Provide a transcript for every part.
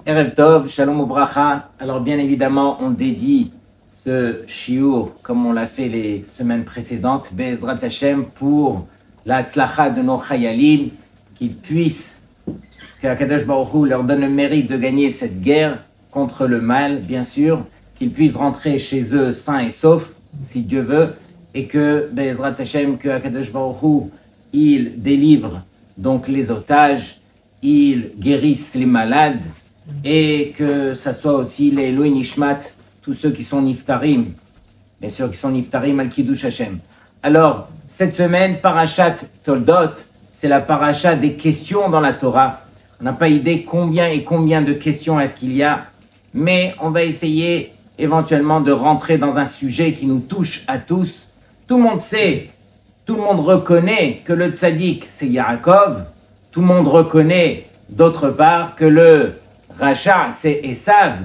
Erev Tov, Shalom Ubracha. Alors bien évidemment, on dédie ce shiur, comme on l'a fait les semaines précédentes, Be'ezrat Hashem, pour la tzlacha de nos chayalim, qu'ils puissent, que Akadosh Baruch Hu leur donne le mérite de gagner cette guerre contre le mal, bien sûr, qu'ils puissent rentrer chez eux sains et saufs, si Dieu veut, et que Be'ezrat Hashem, que Akadosh Baruch Hu, il délivre donc les otages, il guérisse les malades, et que ça soit aussi les Elohim Nishmat, tous ceux qui sont niftarim, bien sûr qui sont niftarim al Kiddush Hashem. Alors, cette semaine, Parashat Toldot, c'est la paracha des questions dans la Torah. On n'a pas idée combien de questions est-ce qu'il y a, mais on va essayer éventuellement de rentrer dans un sujet qui nous touche à tous. Tout le monde sait, tout le monde reconnaît que le tzaddik, c'est Yaakov. Tout le monde reconnaît, d'autre part, que le Racha, c'est Esav.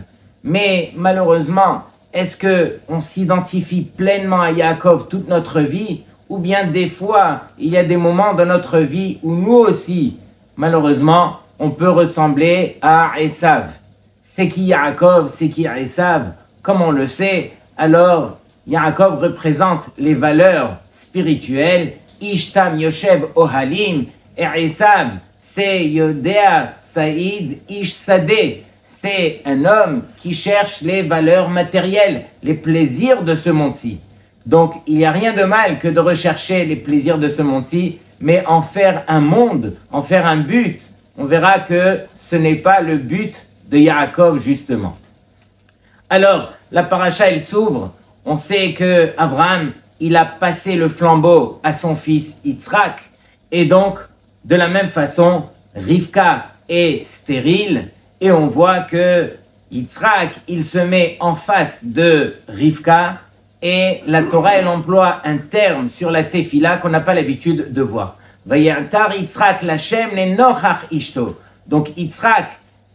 Mais malheureusement, est-ce qu'on s'identifie pleinement à Yaakov toute notre vie? Ou bien des fois, il y a des moments dans notre vie où nous aussi, malheureusement, on peut ressembler à Esav. C'est qui Yaakov? C'est qui Esav? Comme on le sait, alors Yaakov représente les valeurs spirituelles. Ishtam Yoshev Ohalim. Et Esav, c'est Yodea Saïd Ish Sadeh. C'est un homme qui cherche les valeurs matérielles, les plaisirs de ce monde-ci. Donc, il n'y a rien de mal que de rechercher les plaisirs de ce monde-ci, mais en faire un monde, en faire un but. On verra que ce n'est pas le but de Yaakov, justement. Alors, la paracha, elle s'ouvre. On sait que Abraham, il a passé le flambeau à son fils Yitzhak. Et donc, de la même façon, Rivka est stérile. Et on voit que Yitzhak, il se met en face de Rivka. Et la Torah, elle emploie un terme sur la tefila qu'on n'a pas l'habitude de voir. Vayantar Yitzhak Lachem le nochach ishto. Donc Yitzhak,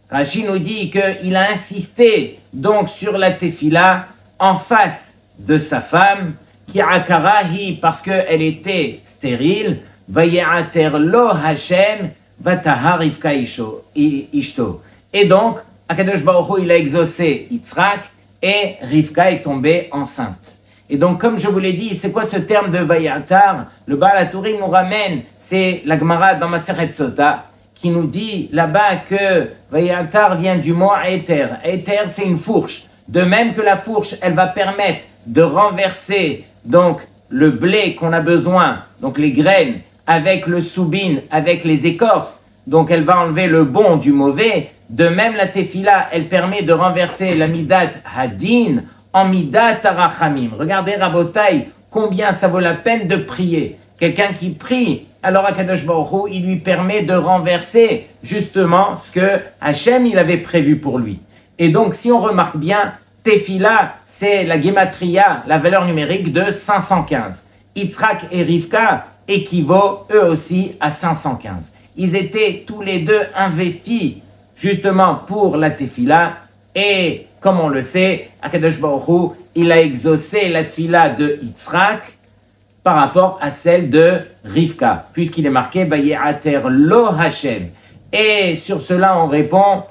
Rashi nous dit qu'il a insisté donc sur la tefila en face de sa femme, qui akarahi parce qu'elle était stérile. Vayater lo Hashem vatahar Rivka ishto. Et donc, Akadosh Baruch Hu, il a exaucé Yitzhak et Rivka est tombée enceinte. Et donc, comme je vous l'ai dit, c'est quoi ce terme de Vayatar? Le Baal HaTurim nous ramène, c'est la Gemara dans Masechet Sota, qui nous dit là-bas que Vayatar vient du mot Eter. Eter, c'est une fourche. De même que la fourche, elle va permettre de renverser donc le blé qu'on a besoin, donc les graines, avec le soubin, avec les écorces. Donc, elle va enlever le bon du mauvais. De même, la tefila, elle permet de renverser la midat hadin en midat arachamim. Regardez, Rabotai, combien ça vaut la peine de prier. Quelqu'un qui prie, alors Akadosh Baruch Hu, il lui permet de renverser justement ce que Hachem, il avait prévu pour lui. Et donc, si on remarque bien, tefila, c'est la gematria, la valeur numérique de 515. Yitzhak et Rivka équivaut eux aussi à 515. Ils étaient tous les deux investis justement pour la tefila, et comme on le sait, Akadosh Baruch Hu, il a exaucé la tefila de Yitzhak par rapport à celle de Rivka, puisqu'il est marqué Vaye'ater lo Hashem. Et sur cela, on répond,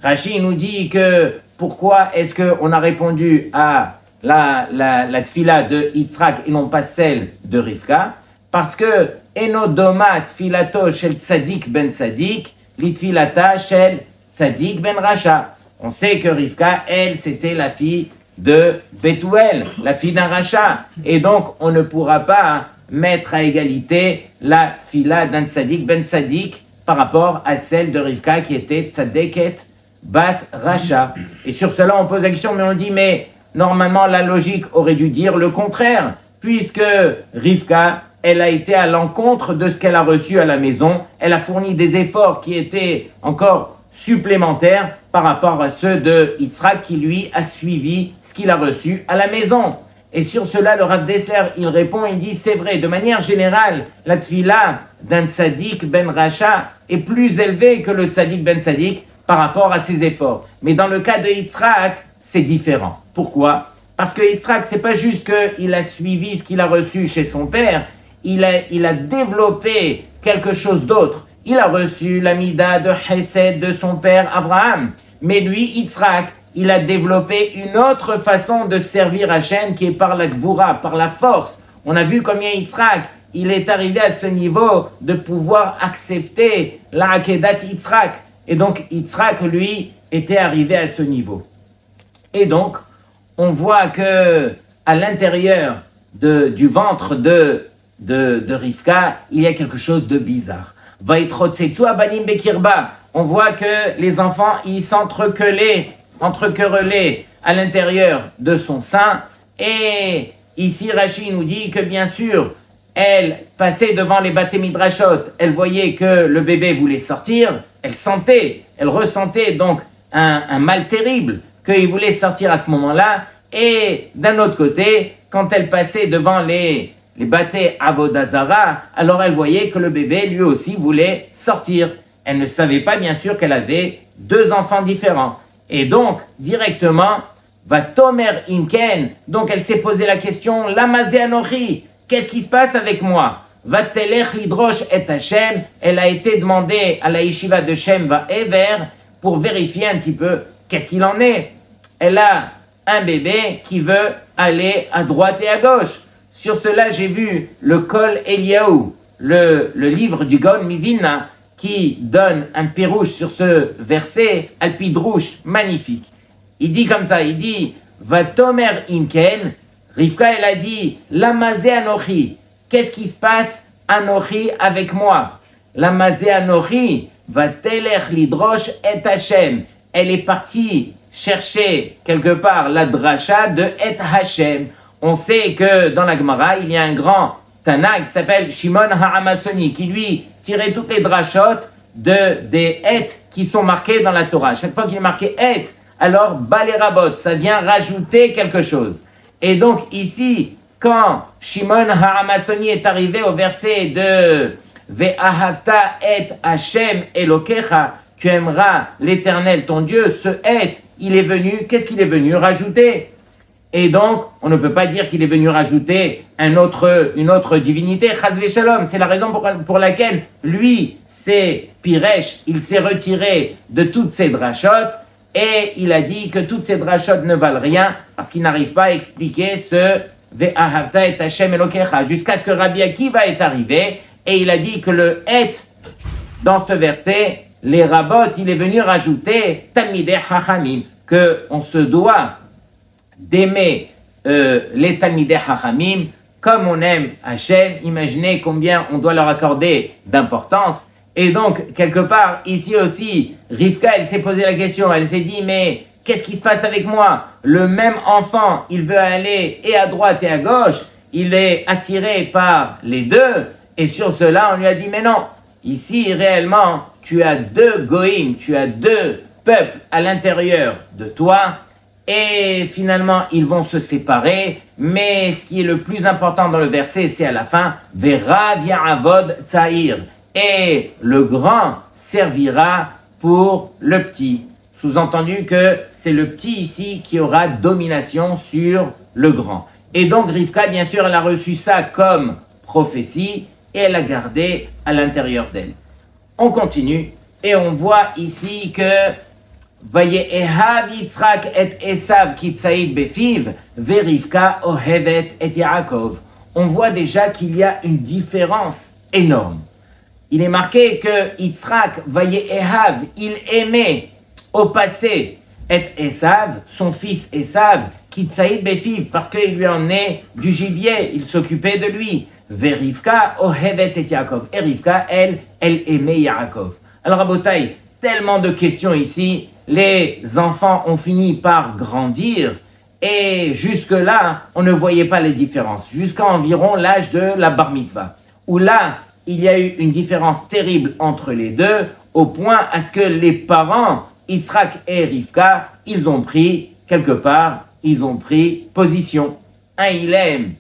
Rashi nous dit que pourquoi est-ce qu'on a répondu à la tefila de Yitzhak et non pas celle de Rivka? Parce que Enodoma tfilato shel tzadik ben tzadik, litfilata shel tzadik ben racha. On sait que Rivka, elle, c'était la fille de Bethuel, la fille d'un racha. Et donc, on ne pourra pas mettre à égalité la tfila d'un tzadik ben tzadik par rapport à celle de Rivka qui était tzadeket bat racha. Et sur cela, on pose la question, mais on dit, mais normalement, la logique aurait dû dire le contraire, puisque Rivka, elle a été à l'encontre de ce qu'elle a reçu à la maison. Elle a fourni des efforts qui étaient encore supplémentaires par rapport à ceux de Yitzhak qui lui a suivi ce qu'il a reçu à la maison. Et sur cela, le Rav Dessler, il répond, il dit, c'est vrai, de manière générale, la tefila d'un tzaddik ben racha est plus élevée que le tzaddik ben tzaddik par rapport à ses efforts. Mais dans le cas de Yitzhak, c'est différent. Pourquoi? Parce que Yitzhak, c'est pas juste qu'il a suivi ce qu'il a reçu chez son père, il a développé quelque chose d'autre. Il a reçu la mida de Chesed de son père Abraham. Mais lui, Yitzhak, il a développé une autre façon de servir Hachem qui est par la gvura, par la force. On a vu combien Yitzhak, il est arrivé à ce niveau de pouvoir accepter la Akedat Yitzhak. Et donc, Yitzhak, lui, était arrivé à ce niveau. Et donc, on voit que à l'intérieur du ventre de Rivka, il y a quelque chose de bizarre. On voit que les enfants, ils s'entrequelaient à l'intérieur de son sein. Et ici, Rashi nous dit que bien sûr, elle passait devant les Baté Midrashot, elle voyait que le bébé voulait sortir, elle ressentait donc un mal terrible, qu'il voulait sortir à ce moment-là. Et d'un autre côté, quand elle passait devant les Baté Avodazara, alors elle voyait que le bébé lui aussi voulait sortir. Elle ne savait pas bien sûr qu'elle avait deux enfants différents. Et donc, directement, va Tomer Inken, donc elle s'est posé la question, Lamazé Anochi, qu'est-ce qui se passe avec moi? Va Telech Lidrosh et Hashem, elle a été demandée à la yeshiva de Shem va Ever pour vérifier un petit peu qu'est-ce qu'il en est. Elle a un bébé qui veut aller à droite et à gauche. Sur cela, j'ai vu le Kol Eliyahu, le livre du Gaon Mivina, qui donne un pirouche sur ce verset, Alpidrouche, magnifique. Il dit comme ça, il dit, va Tomer Inken, Rivka, elle a dit, Lamazé Anochi, qu'est-ce qui se passe, Anochi, avec moi? Lamazé Anochi, va Telech Lidrosh et Hashem. Elle est partie chercher quelque part la dracha de Et Hashem. On sait que dans la Gemara, il y a un grand Tana qui s'appelle Shimon Ha'amasoni, qui lui tirait toutes les drachot des Et qui sont marqués dans la Torah. Chaque fois qu'il est marqué Et, alors Balerabot, ça vient rajouter quelque chose. Et donc ici, quand Shimon Ha'amasoni est arrivé au verset de Ve'ahavta et Hashem Elokecha, tu aimeras l'Éternel ton Dieu, ce Et, il est venu, qu'est-ce qu'il est venu rajouter? Et donc, on ne peut pas dire qu'il est venu rajouter une autre divinité, Chazve Shalom. C'est la raison pour laquelle lui, c'est Piresh, il s'est retiré de toutes ces drachot et il a dit que toutes ces drachot ne valent rien parce qu'il n'arrive pas à expliquer ce Ve'ahavta et Hashem Elokecha jusqu'à ce que Rabbi Akiva est arrivé et il a dit que le Et, dans ce verset, les rabbot, il est venu rajouter Talmidei Chachamim, que on se doit d'aimer les Talmidei Chachamim comme on aime Hachem. Imaginez combien on doit leur accorder d'importance. Et donc, quelque part, ici aussi, Rivka, elle s'est posé la question, elle s'est dit, mais qu'est-ce qui se passe avec moi? Le même enfant, il veut aller et à droite et à gauche, il est attiré par les deux, et sur cela, on lui a dit, mais non, ici, réellement, tu as deux goïms, tu as deux peuples à l'intérieur de toi, et finalement, ils vont se séparer, mais ce qui est le plus important dans le verset, c'est à la fin, Verav Ya'avod Tzaïr, et le grand servira pour le petit. Sous-entendu que c'est le petit ici qui aura domination sur le grand. Et donc Rivka, bien sûr, elle a reçu ça comme prophétie, et elle a gardé à l'intérieur d'elle. On continue, et on voit ici que Vayehav Yitzhak et Esav kitzaïd befiv, Verivka ohevet et Yaakov. On voit déjà qu'il y a une différence énorme. Il est marqué que Yitzhak, Vayehav, il aimait au passé et Esav, son fils Esav, kitzaïd befiv, parce qu'il lui en est du gibier, il s'occupait de lui. Verivka ohevet et Yaakov. Et Rivka, elle aimait Yaakov. Alors, Rabotai, tellement de questions ici. Les enfants ont fini par grandir et jusque-là, on ne voyait pas les différences. Jusqu'à environ l'âge de la bar mitzvah. Où là, il y a eu une différence terrible entre les deux, au point à ce que les parents, Yitzhak et Rivka, ils ont pris, quelque part, ils ont pris position. Un, il aime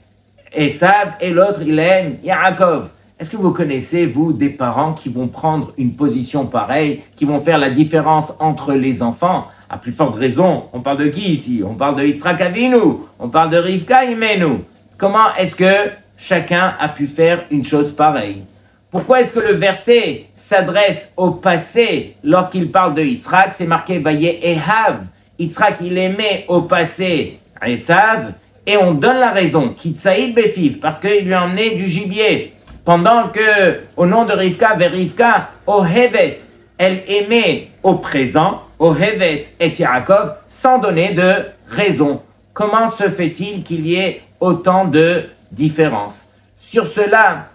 Esav et l'autre, il aime Yaakov. Est-ce que vous connaissez, vous, des parents qui vont prendre une position pareille, qui vont faire la différence entre les enfants? À plus forte raison, on parle de qui ici? On parle de Yitzhak Avinu, on parle de Rivka Imenu. Comment est-ce que chacun a pu faire une chose pareille? Pourquoi est-ce que le verset s'adresse au passé lorsqu'il parle de Yitzhak? C'est marqué Vaye Ehav. Yitzhak, il aimait au passé Esav, et on donne la raison, Kitsaïd Befiv, parce qu'il lui a emmené du gibier. Pendant que, au nom de Rivka, vers Rivka, Ohevet, elle aimait au présent, Ohevet et Yaakov, sans donner de raison. Comment se fait-il qu'il y ait autant de différences? Sur cela,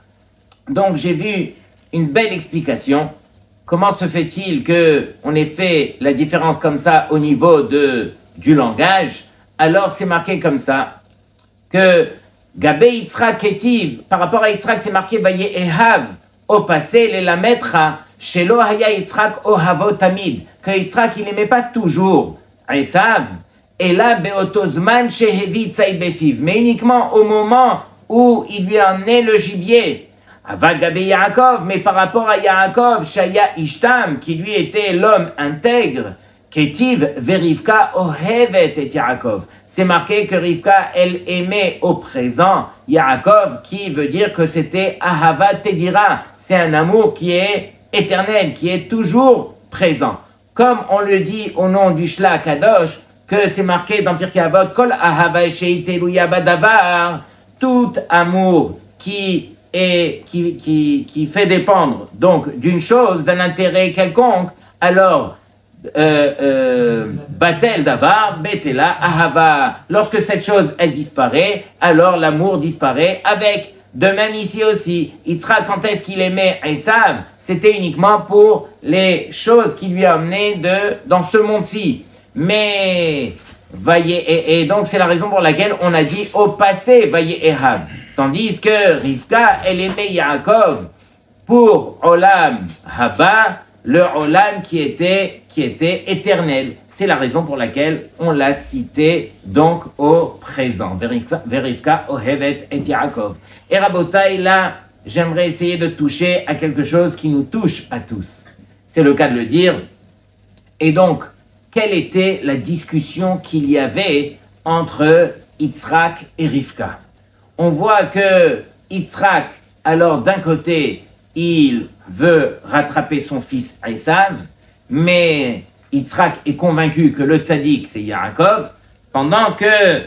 donc j'ai vu une belle explication. Comment se fait-il qu'on ait fait la différence comme ça au niveau du langage? Alors c'est marqué comme ça, que Gabé Yitzhak Ketiv, par rapport à Yitzhak, c'est marqué Vaye Ehav, au passé, les la mettra, Shelo Haya Yitzhak Ohavo Tamid, que Yitzhak il n'aimait pas toujours Esav, et là Beotozman Shehevi Tsaïd Befiv, mais uniquement au moment où il lui a amené le gibier. Ava Gabé Yaakov, mais par rapport à Yaakov, Shaya Ishtam, qui lui était l'homme intègre, Ketiv verivka ohevet et Yaakov. C'est marqué que Rivka, elle aimait au présent Yaakov, qui veut dire que c'était Ahava Tedira. C'est un amour qui est éternel, qui est toujours présent. Comme on le dit au nom du Shla Kadosh, que c'est marqué dans Pirkei Avot, Kol Ahava sheiteluya badavar, tout amour qui fait dépendre donc d'une chose, d'un intérêt quelconque, alors Batel Davar, Betela, Ahava. Lorsque cette chose, elle disparaît, alors l'amour disparaît avec. De même ici aussi, Yitzhak, quand est-ce qu'il aimait Esav? C'était uniquement pour les choses qui lui a amené dans ce monde-ci. Mais, et donc c'est la raison pour laquelle on a dit au passé, Vaye Ehav. Tandis que Rivka, elle aimait Yaakov pour Olam Haba, le Olam qui était éternel. C'est la raison pour laquelle on l'a cité donc au présent. Verivka, Ohevet et Yaakov. Et Rabotai, là, j'aimerais essayer de toucher à quelque chose qui nous touche à tous. C'est le cas de le dire. Et donc, quelle était la discussion qu'il y avait entre Yitzhak et Rivka? On voit que Yitzhak, alors d'un côté, il veut rattraper son fils Esav, mais Yitzhak est convaincu que le tzaddik c'est Yaakov, pendant que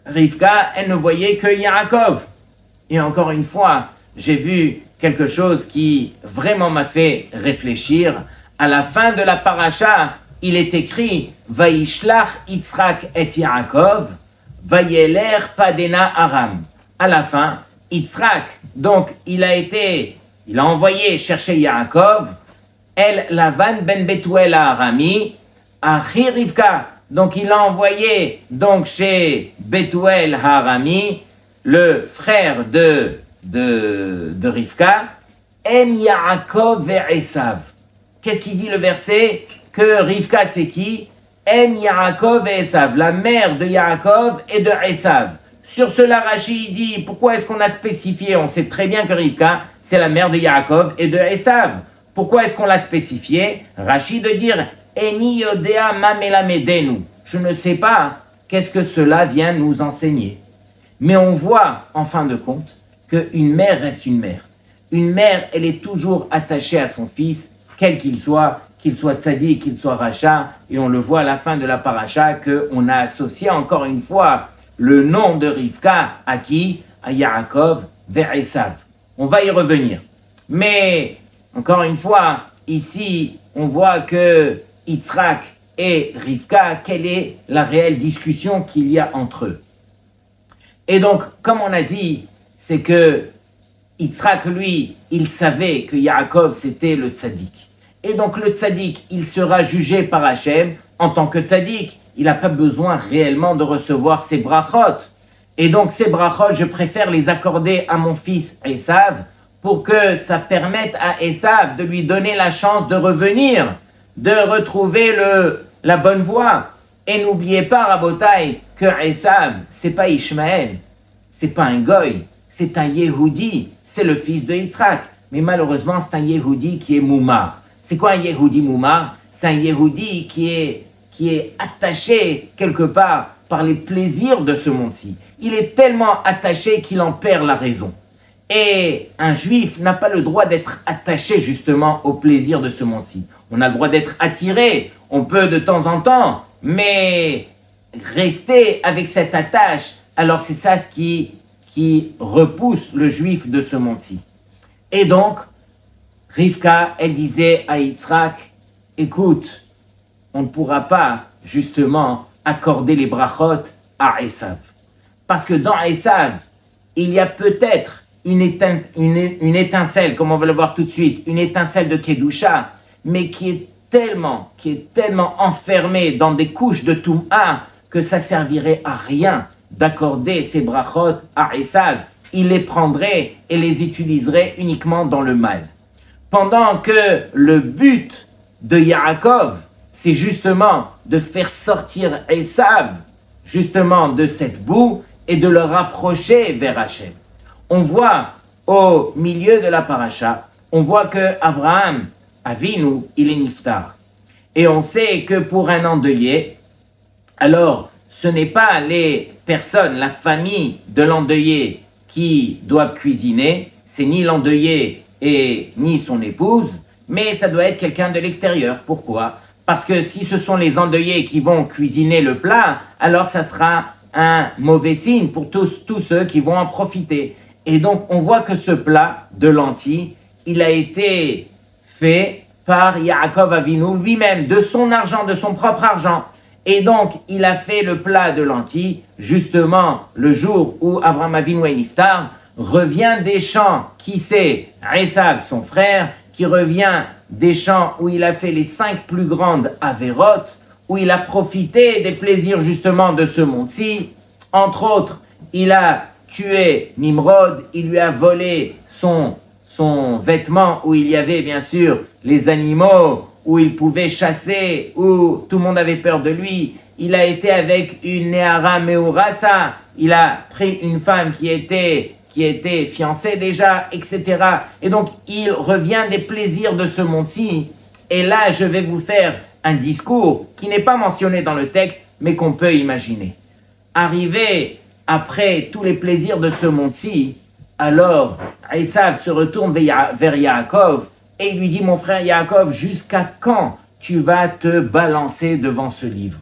Rivka, elle ne voyait que Yaakov. Et encore une fois, j'ai vu quelque chose qui vraiment m'a fait réfléchir. À la fin de la paracha, il est écrit Vaishlach Yitzhak et Yaakov, Vayeler Padena Aram. À la fin, Yitzhak, donc il a envoyé chercher Yaakov, El Lavan ben Betuel à Arami, Achi Rivka. Donc il a envoyé donc chez Betuel Harami, le frère de Rivka, En Yaakov et Esav. Qu'est-ce qu'il dit le verset? Que Rivka c'est qui? En Yaakov et Esav, la mère de Yaakov et de Esav. Sur cela, Rashi dit, pourquoi est-ce qu'on a spécifié? On sait très bien que Rivka, c'est la mère de Yaakov et de Esav. Pourquoi est-ce qu'on l'a spécifié? Rashi de dire, Eni yodea ma melamedenu. Je ne sais pas qu'est-ce que cela vient nous enseigner. Mais on voit, en fin de compte, qu'une mère reste une mère. Une mère, elle est toujours attachée à son fils, quel qu'il soit tzaddik, qu'il soit racha. Et on le voit à la fin de la paracha qu'on a associé encore une fois le nom de Rivka à qui? À Yaakov vers Esav. On va y revenir. Mais, encore une fois, ici, on voit que Yitzhak et Rivka, quelle est la réelle discussion qu'il y a entre eux? Et donc, comme on a dit, c'est que Yitzhak, lui, il savait que Yaakov, c'était le tzaddik. Et donc, le tzaddik, il sera jugé par Hachem en tant que tzaddik. Il n'a pas besoin réellement de recevoir ses brachot. Et donc, ces brachot, je préfère les accorder à mon fils Esav pour que ça permette à Esav de lui donner la chance de revenir, de retrouver la bonne voie. Et n'oubliez pas, Rabotai, que Esav, c'est pas Ishmaël, c'est pas un goy, c'est un Yehudi, c'est le fils de Yitzhak. Mais malheureusement, c'est un Yehudi qui est moumar. C'est quoi un Yehudi moumar? C'est un Yehudi qui est attaché quelque part par les plaisirs de ce monde-ci. Il est tellement attaché qu'il en perd la raison. Et un juif n'a pas le droit d'être attaché justement au plaisir de ce monde-ci. On a le droit d'être attiré, on peut de temps en temps, mais rester avec cette attache, alors c'est ça ce qui repousse le juif de ce monde-ci. Et donc, Rivka, elle disait à Yitzhak, écoute, on ne pourra pas justement accorder les brachot à Esav. Parce que dans Esav, il y a peut-être une étincelle, comme on va le voir tout de suite, une étincelle de Kedusha, mais qui est tellement enfermée dans des couches de Toum'a que ça servirait à rien d'accorder ces brachot à Esav. Il les prendrait et les utiliserait uniquement dans le mal. Pendant que le but de Yaakov, c'est justement de faire sortir Esav, justement de cette boue, et de le rapprocher vers Hachem. On voit au milieu de la paracha, on voit que Abraham, Avinu, il est niftar. Et on sait que pour un endeuillé, alors ce n'est pas les personnes, la famille de l'endeuillé qui doivent cuisiner, c'est ni l'endeuillé et ni son épouse, mais ça doit être quelqu'un de l'extérieur. Pourquoi? Parce que si ce sont les endeuillés qui vont cuisiner le plat, alors ça sera un mauvais signe pour tous ceux qui vont en profiter. Et donc, on voit que ce plat de lentilles, il a été fait par Yaakov Avinu lui-même, de son argent, de son propre argent. Et donc, il a fait le plat de lentilles, justement, le jour où Avraham Avinu est niftar, revient des champs, qui c'est Esav, son frère, qui revient des champs où il a fait les 5 plus grandes avérotes, où il a profité des plaisirs justement de ce monde-ci. Entre autres, il a tué Nimrod, il lui a volé son vêtement où il y avait bien sûr les animaux, où il pouvait chasser, où tout le monde avait peur de lui. Il a été avec une Neara Meurasa, il a pris une femme qui était fiancée déjà, etc. Et donc, il revient des plaisirs de ce monde-ci. Et là, je vais vous faire un discours qui n'est pas mentionné dans le texte, mais qu'on peut imaginer. Arrivé après tous les plaisirs de ce monde-ci, alors Esav se retourne vers Yaakov et il lui dit, mon frère Yaakov, jusqu'à quand tu vas te balancer devant ce livre?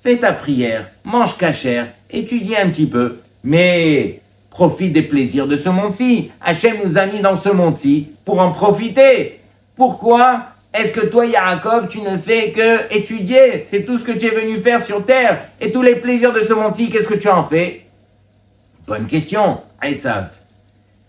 Fais ta prière, mange cachère, étudie un petit peu, mais profite des plaisirs de ce monde-ci. Hachem nous a mis dans ce monde-ci pour en profiter. Pourquoi est-ce que toi, Yaakov, tu ne fais que étudier? C'est tout ce que tu es venu faire sur terre. Et tous les plaisirs de ce monde-ci, qu'est-ce que tu en fais? Bonne question, Esav.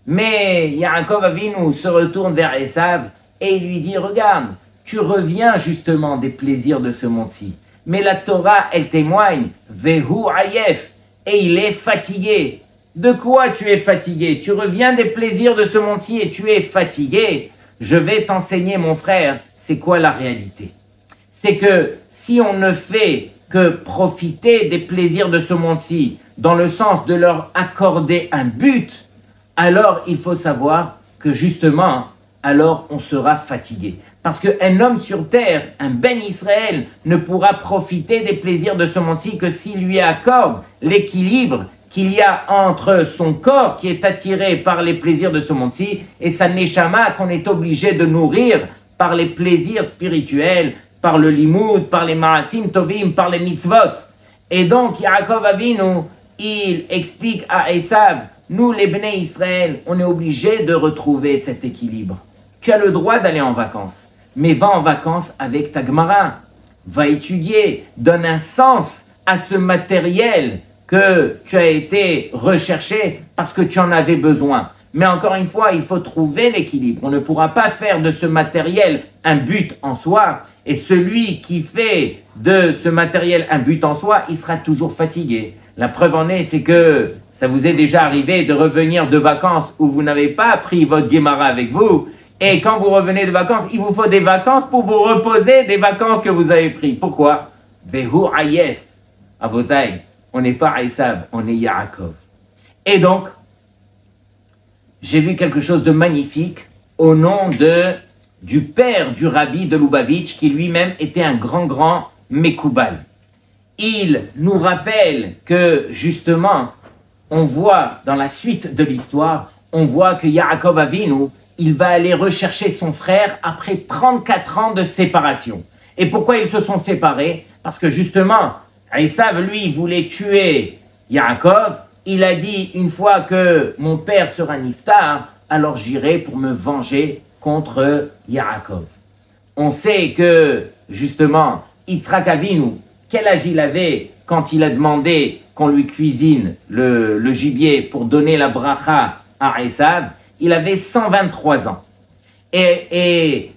Mais Yaakov Avinu se retourne vers Esav et il lui dit, regarde, tu reviens justement des plaisirs de ce monde-ci. Mais la Torah, elle témoigne, Vehu Ayef, et il est fatigué. De quoi tu es fatigué? Tu reviens des plaisirs de ce monde-ci et tu es fatigué. Je vais t'enseigner, mon frère, c'est quoi la réalité? C'est que si on ne fait que profiter des plaisirs de ce monde-ci, dans le sens de leur accorder un but, alors il faut savoir que justement, alors on sera fatigué. Parce qu'un homme sur terre, un Ben Israël, ne pourra profiter des plaisirs de ce monde-ci que s'il lui accorde l'équilibre qu'il y a entre son corps qui est attiré par les plaisirs de ce monde-ci et sa neshama qu'on est obligé de nourrir par les plaisirs spirituels, par le limoud, par les ma'asim tovim, par les mitzvot. Et donc Yaakov Avinu, il explique à Esav, nous les Bnei Israël, on est obligé de retrouver cet équilibre. Tu as le droit d'aller en vacances, mais va en vacances avec ta Gemara, va étudier, donne un sens à ce matériel que tu as été recherché parce que tu en avais besoin. Mais encore une fois, il faut trouver l'équilibre. On ne pourra pas faire de ce matériel un but en soi. Et celui qui fait de ce matériel un but en soi, il sera toujours fatigué. La preuve en est, c'est que ça vous est déjà arrivé de revenir de vacances où vous n'avez pas pris votre Gemara avec vous. Et quand vous revenez de vacances, il vous faut des vacances pour vous reposer des vacances que vous avez prises. Pourquoi? Behu Ayef. Abotai. On n'est pas Esav, on est Yaakov. Et donc, j'ai vu quelque chose de magnifique au nom du père du rabbi de Lubavitch, qui lui-même était un grand Mekoubal. Il nous rappelle que, justement, on voit dans la suite de l'histoire, on voit que Yaakov Avinu, il va aller rechercher son frère après 34 ans de séparation. Et pourquoi ils se sont séparés? Parce que justement, Esav, lui, voulait tuer Yaakov. Il a dit, une fois que mon père sera niftar, alors j'irai pour me venger contre Yaakov. On sait que, justement, Yitzhak Avinu, quel âge il avait quand il a demandé qu'on lui cuisine le gibier pour donner la bracha à Esav? Il avait 123 ans. Et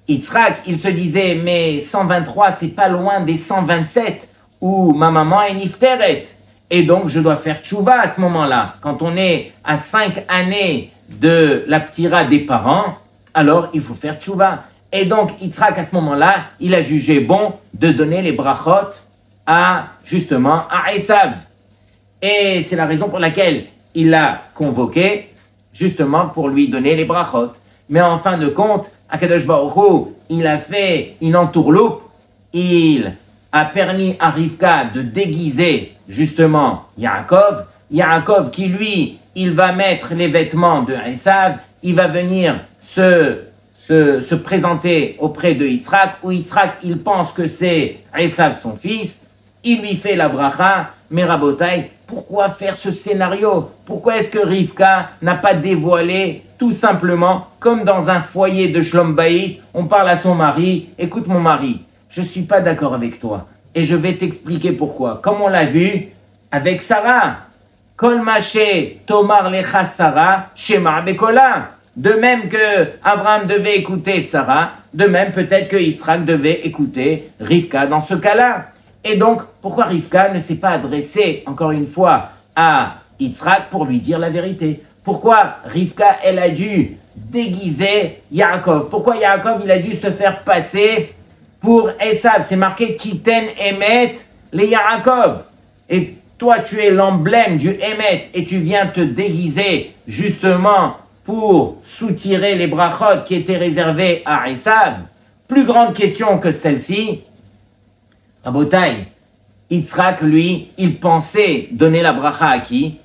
Yitzhak, il se disait, mais 123, c'est pas loin des 127, où ma maman est nifteret. Et donc, je dois faire tchouva à ce moment-là. Quand on est à 5 années de la ptira des parents, alors il faut faire tchouva. Et donc, Yitzhak, à ce moment-là, il a jugé bon de donner les brachot justement, à Esav. Et c'est la raison pour laquelle il l'a convoqué, justement, pour lui donner les brachot. Mais en fin de compte, Akadosh Baruch Hu, il a fait une entourloupe, il a permis à Rivka de déguiser, justement, Yaakov. Yaakov qui, lui, il va mettre les vêtements de Esav, il va venir se présenter auprès de Yitzhak, où Yitzhak, il pense que c'est Esav son fils, il lui fait la bracha, mais Rabotai, pourquoi faire ce scénario? Pourquoi est-ce que Rivka n'a pas dévoilé, tout simplement, comme dans un foyer de Shlom Bayit, on parle à son mari, écoute mon mari, je suis pas d'accord avec toi, et je vais t'expliquer pourquoi. Comme on l'a vu avec Sarah, Kol Maché Tomar Lecha Sarah, Shema Bekola. De même que Abraham devait écouter Sarah, de même peut-être que Yitzhak devait écouter Rivka dans ce cas-là. Et donc, pourquoi Rivka ne s'est pas adressée, encore une fois, à Yitzhak pour lui dire la vérité? Pourquoi Rivka, elle a dû déguiser Yaakov? Pourquoi Yaakov, il a dû se faire passer pour Esav? C'est marqué Kiten Emet les Yaakov. Et toi, tu es l'emblème du Emet et tu viens te déguiser justement pour soutirer les brachot qui étaient réservés à Esav. Plus grande question que celle-ci. Rabotai, Yitzhak, lui, il pensait donner la bracha à qui?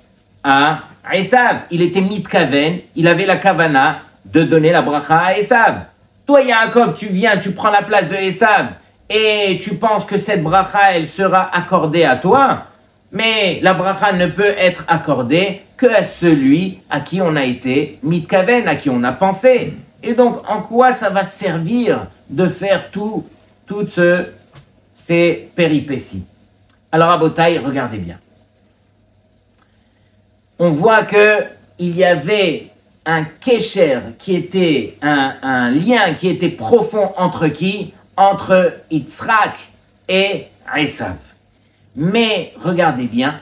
À Esav. Il était mitkaven, il avait la kavana de donner la bracha à Esav. Toi, Yaakov, tu viens, tu prends la place de Esav et tu penses que cette bracha, elle sera accordée à toi. Mais la bracha ne peut être accordée que à celui à qui on a été mitkaven, à qui on a pensé. Et donc, en quoi ça va servir de faire toutes ces péripéties? Alors, à Botaï, regardez bien. On voit que il y avait un kesher qui était un lien qui était profond entre qui? Entre Yitzhak et Esav. Mais regardez bien,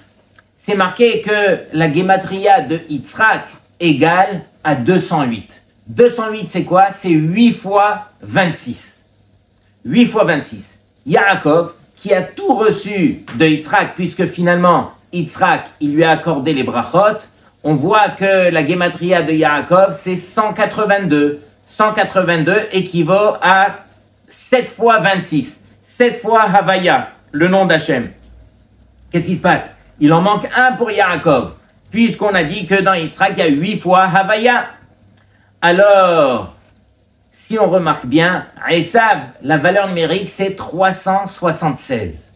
c'est marqué que la gematria de Yitzhak égale à 208. 208 c'est quoi? C'est 8 fois 26. 8 fois 26. Yaakov, qui a tout reçu de Yitzhak, puisque finalement Yitzhak, il lui a accordé les brachot, on voit que la gematria de Yaakov, c'est 182. 182 équivaut à 7 fois 26. 7 fois Havaya, le nom d'Hachem. Qu'est-ce qui se passe? Il en manque un pour Yaakov, puisqu'on a dit que dans Yitzhak, il y a 8 fois Havaya. Alors, si on remarque bien, Esav, la valeur numérique, c'est 376.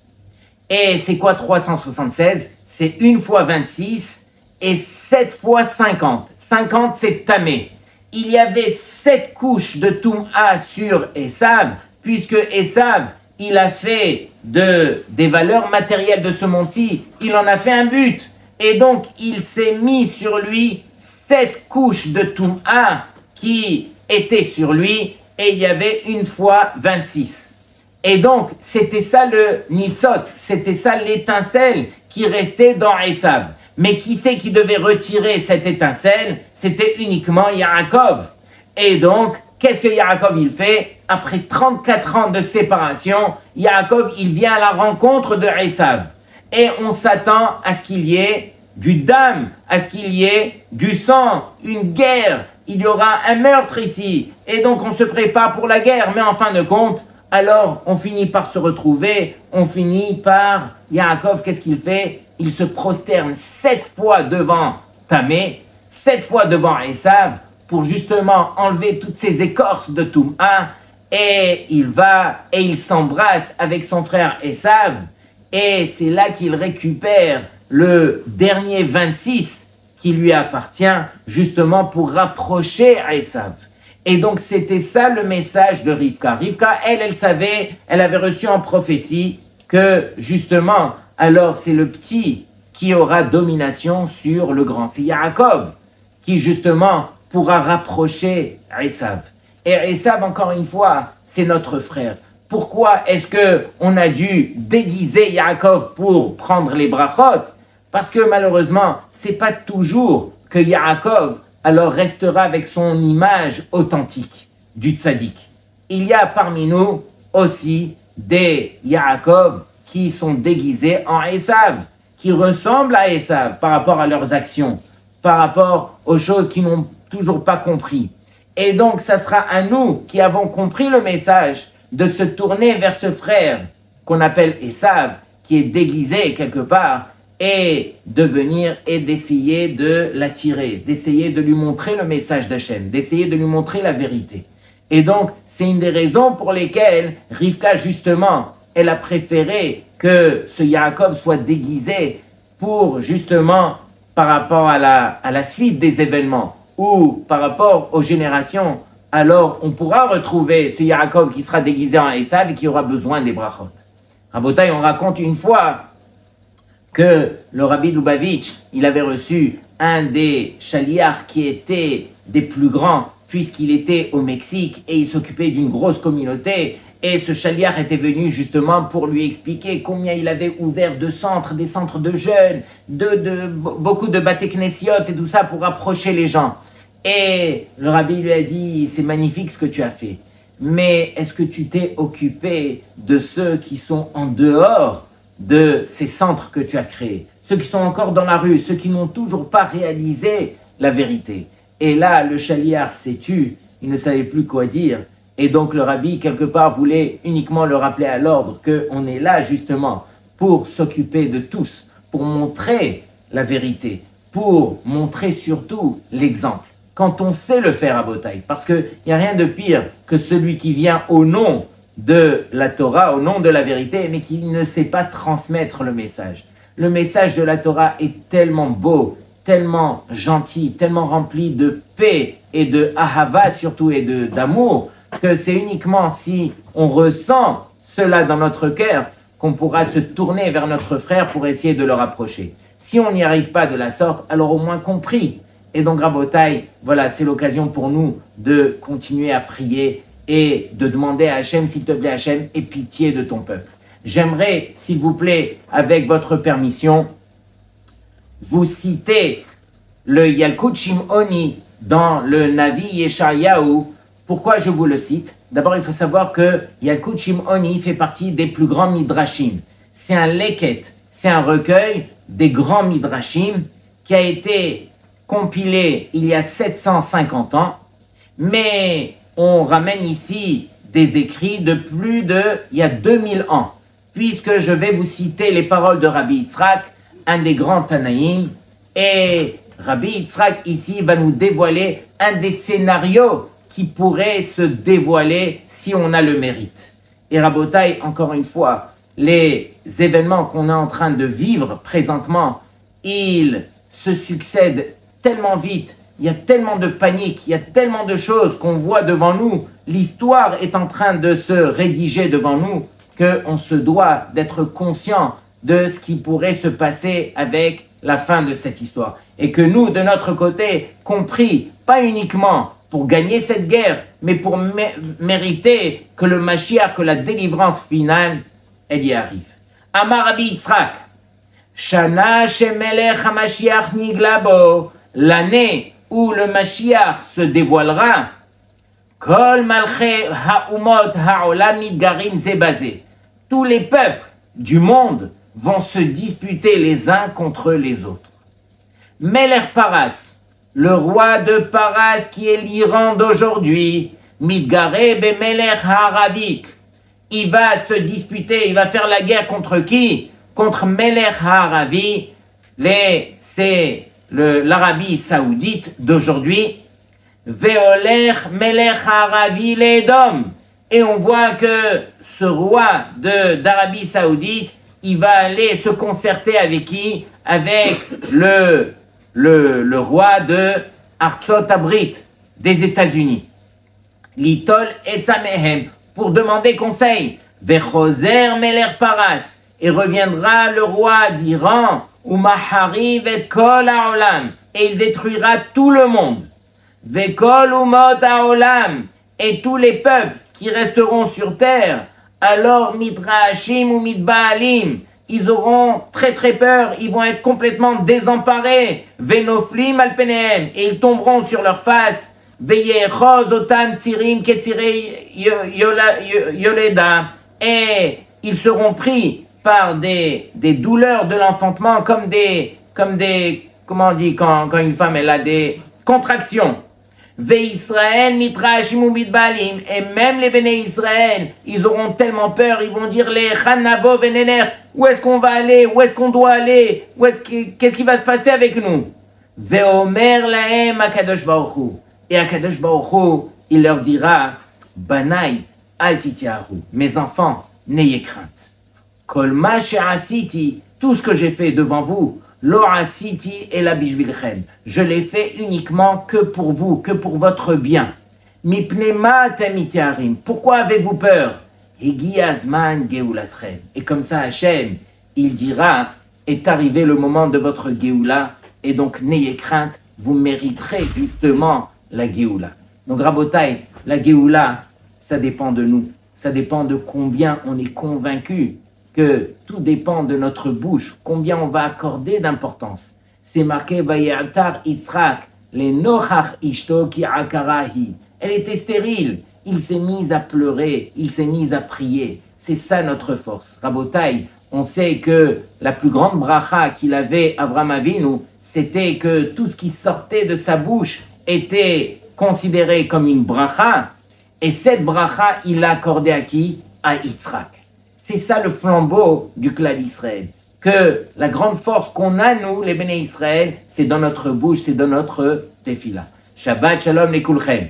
Et c'est quoi 376? C'est 1 fois 26 et 7 fois 50. 50, c'est tamé. Il y avait 7 couches de Toum'a sur Esav, puisque Esav, il a fait des valeurs matérielles de ce monde-ci, il en a fait un but. Et donc, il s'est mis sur lui 7 couches de Toum'a qui étaient sur lui, et il y avait 1 fois 26. Et donc, c'était ça le nitzot, c'était ça l'étincelle qui restait dans Esav. Mais qui c'est qui devait retirer cette étincelle? C'était uniquement Yaakov. Et donc, qu'est-ce que Yaakov il fait? Après 34 ans de séparation, Yaakov il vient à la rencontre de Esav. Et on s'attend à ce qu'il y ait du dam, à ce qu'il y ait du sang, une guerre. Il y aura un meurtre ici. Et donc on se prépare pour la guerre. Mais en fin de compte, alors on finit par se retrouver. On finit par... Yaakov, qu'est-ce qu'il fait? Il se prosterne 7 fois devant Tamé. 7 fois devant Esav pour justement enlever toutes ces écorces de Toum'a, et il va et il s'embrasse avec son frère Esav, et c'est là qu'il récupère le dernier 26 qui lui appartient justement pour rapprocher Esav. Et donc c'était ça le message de Rivka. Rivka, elle savait, elle avait reçu en prophétie que justement, alors c'est le petit qui aura domination sur le grand. C'est Yaakov qui justement pourra rapprocher Esav. Et Esav, encore une fois, c'est notre frère. Pourquoi est-ce que on a dû déguiser Yaakov pour prendre les brachot? Parce que malheureusement, c'est pas toujours que Yaakov alors restera avec son image authentique du tzaddik. Il y a parmi nous aussi des Yaakov qui sont déguisés en Esav, qui ressemblent à Esav par rapport à leurs actions, par rapport aux choses qu'ils n'ont toujours pas compris. Et donc, ça sera à nous qui avons compris le message de se tourner vers ce frère qu'on appelle Esav, qui est déguisé quelque part, et de venir et d'essayer de l'attirer, d'essayer de lui montrer le message d'Hachem, d'essayer de lui montrer la vérité. Et donc, c'est une des raisons pour lesquelles Rivka, justement, elle a préféré que ce Yaakov soit déguisé pour, justement, par rapport à la suite des événements, ou par rapport aux générations, alors on pourra retrouver ce Yaakov qui sera déguisé en Esav et qui aura besoin des brachot. Rabotai, on raconte une fois que le Rabbi Lubavitch, il avait reçu un des chaliards qui était des plus grands, puisqu'il était au Mexique et il s'occupait d'une grosse communauté. Et ce chaliard était venu justement pour lui expliquer combien il avait ouvert de centres, des centres de jeunes, beaucoup de Bate Knesiot et tout ça pour rapprocher les gens. Et le Rabbi lui a dit, c'est magnifique ce que tu as fait, mais est-ce que tu t'es occupé de ceux qui sont en dehors de ces centres que tu as créés, ceux qui sont encore dans la rue, ceux qui n'ont toujours pas réalisé la vérité? Et là, le chaliard s'est tu, il ne savait plus quoi dire. Et donc le rabbi, quelque part, voulait uniquement le rappeler à l'ordre qu'on est là justement pour s'occuper de tous, pour montrer la vérité, pour montrer surtout l'exemple. Quand on sait le faire à Botaï, parce qu'il n'y a rien de pire que celui qui vient au nom de la Torah, au nom de la vérité, mais qui ne sait pas transmettre le message. Le message de la Torah est tellement beau, tellement gentil, tellement rempli de paix et de ahava surtout et d'amour, que c'est uniquement si on ressent cela dans notre cœur qu'on pourra se tourner vers notre frère pour essayer de le rapprocher. Si on n'y arrive pas de la sorte, alors au moins compris. Et donc, Rabotai, voilà, c'est l'occasion pour nous de continuer à prier et de demander à Hachem, s'il te plaît Hachem, aie pitié de ton peuple. J'aimerais, s'il vous plaît, avec votre permission, vous citer le Yalkut Shimoni dans le Navi Yeshayahu. Pourquoi je vous le cite? D'abord, il faut savoir que Yalkut Shimoni fait partie des plus grands midrashim. C'est un leket, c'est un recueil des grands midrashim qui a été compilé il y a 750 ans, mais on ramène ici des écrits de il y a 2000 ans, puisque je vais vous citer les paroles de Rabbi Yitzhak, un des grands Tanaïm, et Rabbi Yitzhak ici va nous dévoiler un des scénarios qui pourrait se dévoiler si on a le mérite. Et Rabotai, encore une fois, les événements qu'on est en train de vivre présentement, ils se succèdent tellement vite, il y a tellement de panique, il y a tellement de choses qu'on voit devant nous, l'histoire est en train de se rédiger devant nous, qu'on se doit d'être conscient de ce qui pourrait se passer avec la fin de cette histoire. Et que nous, de notre côté, compris, pas uniquement pour gagner cette guerre, mais pour mériter que le Mashiach, que la délivrance finale, elle y arrive. Amar Rabbi Yitzhak, Shana shemelech HaMashiach nigla bo, l'année où le Mashiach se dévoilera, Kol malche ha'umot ha'olam midgarin zebazé. Tous les peuples du monde vont se disputer les uns contre les autres. Melech Paras, le roi de Paras qui est l'Iran d'aujourd'hui, Midgaré bemelech ha'aravik, il va se disputer, il va faire la guerre contre qui? Contre Melech ha'aravi, c'est l'Arabie Saoudite d'aujourd'hui. Veoler Melech Haravi Ledom. Et on voit que ce roi d'Arabie Saoudite, il va aller se concerter avec qui? Avec le roi de Arsot Abrit, des États-Unis. Litol Etzamehem, pour demander conseil. Vechoser Meler Paras, et reviendra le roi d'Iran, Umahariv et Kol Haolam, et il détruira tout le monde. Vekol Umot Haolam, et tous les peuples qui resteront sur terre, alors Midrashim ou Midbaalim, ils auront très peur, ils vont être complètement désemparés. Venoflim alpenehem, et ils tomberont sur leur face. Veyechos otam tsirim ketzirei yoleda, et ils seront pris par des douleurs de l'enfantement comme des, comment on dit quand une femme elle a des contractions. Ve'Israël mitrashim ou mitbalim, et même les béné Israël, ils auront tellement peur, ils vont dire les chanavo venener, où est-ce qu'on va aller, où est-ce qu'on doit aller, qu'est-ce qui va se passer avec nous? Ve'omer lahem akadosh baruch hu, et akadosh baruch hu, il leur dira, Banaï al titiahu, mes enfants, n'ayez crainte. Kol ma she'asiti, tout ce que j'ai fait devant vous, lo asiti et la bishvilchem, je l'ai fait uniquement que pour vous, que pour votre bien. Mipnema temitiarim, pourquoi avez-vous peur? Higi azman geulatrem, et comme ça Hachem, il dira, est arrivé le moment de votre geoula, et donc n'ayez crainte, vous mériterez justement la geoula. Donc Rabotai, la geoula, ça dépend de nous, ça dépend de combien on est convaincu que tout dépend de notre bouche, combien on va accorder d'importance. C'est marqué Vayatar Yitzhak, les Nochach Ishto ki akarahi. Elle était stérile, il s'est mis à pleurer, il s'est mis à prier. C'est ça notre force. Rabotai, on sait que la plus grande bracha qu'il avait Avraham Avinu, c'était que tout ce qui sortait de sa bouche était considéré comme une bracha, et cette bracha, il l'a accordée à qui? À Yitzhak. C'est ça le flambeau du clan d'Israël. Que la grande force qu'on a, nous, les béné Israël, c'est dans notre bouche, c'est dans notre tefila. Shabbat shalom les kulchem.